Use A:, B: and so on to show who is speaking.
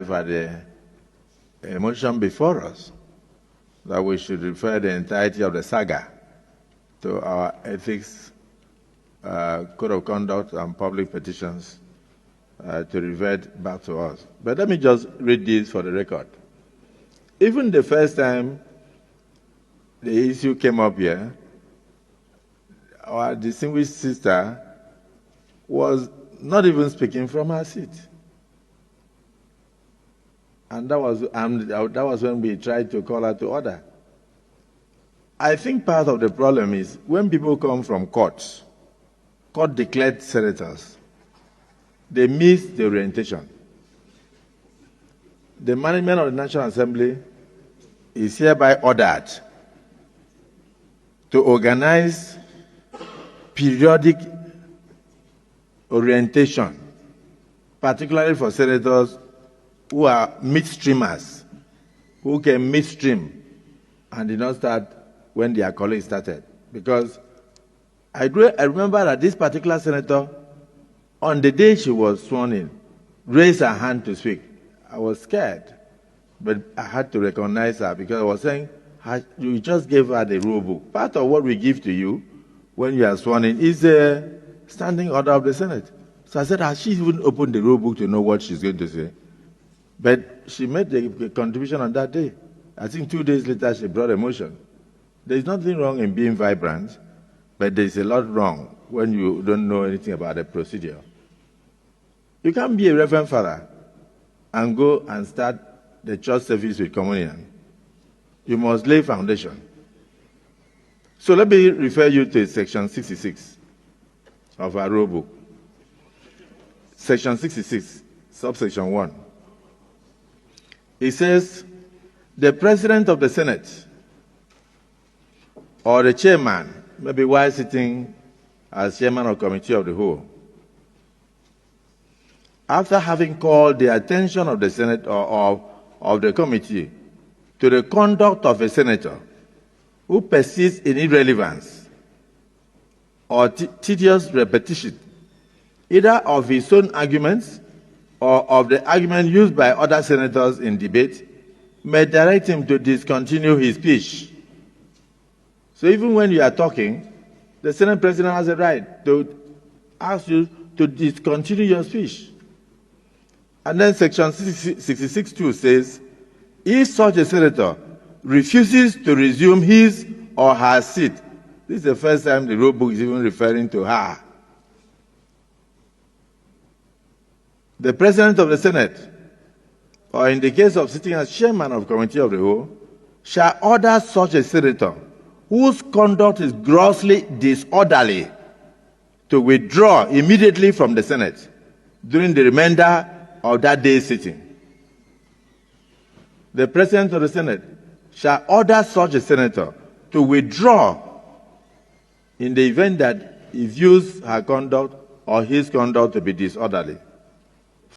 A: for the motion before us that we should refer the entirety of the saga to our ethics, code of conduct, and public petitions to revert back to us. But let me just read this for the record. Even the first time the issue came up here, our distinguished sister was not even speaking from her seat. And that was when we tried to call her to order. I think part of the problem is when people come from courts, court-declared senators, they miss the orientation. The management of the National Assembly is hereby ordered to organize periodic orientation, particularly for senators who are midstreamers, who can midstream and did not start when their colleagues started. Because I remember that this particular senator, on the day she was sworn in, raised her hand to speak. I was scared, but I had to recognize her because I was saying, you just gave her the rule book. Part of what we give to you when you are sworn in is a standing order of the Senate. So I said, has she even opened the rule book to know what she's going to say? But she made the contribution on that day. I think 2 days later, she brought a motion. There's nothing wrong in being vibrant, but there's a lot wrong when you don't know anything about the procedure. You can't be a reverend father and go and start the church service with communion. You must lay foundation. So let me refer you to section 66 of our rule book. Section 66, subsection 1. It says, the President of the Senate or the chairman, maybe while sitting as chairman of Committee of the Whole, after having called the attention of the Senate or of the committee to the conduct of a senator who persists in irrelevance or tedious repetition, either of his own arguments or of the argument used by other senators in debate, may direct him to discontinue his speech. So even when you are talking, the Senate President has a right to ask you to discontinue your speech. And then section 66(2) says, if such a senator refuses to resume his or her seat, this is the first time the rule book is even referring to her, the President of the Senate, or in the case of sitting as chairman of Committee of the Whole, shall order such a senator whose conduct is grossly disorderly to withdraw immediately from the Senate during the remainder of that day's sitting. The President of the Senate shall order such a senator to withdraw in the event that he views her conduct or his conduct to be disorderly.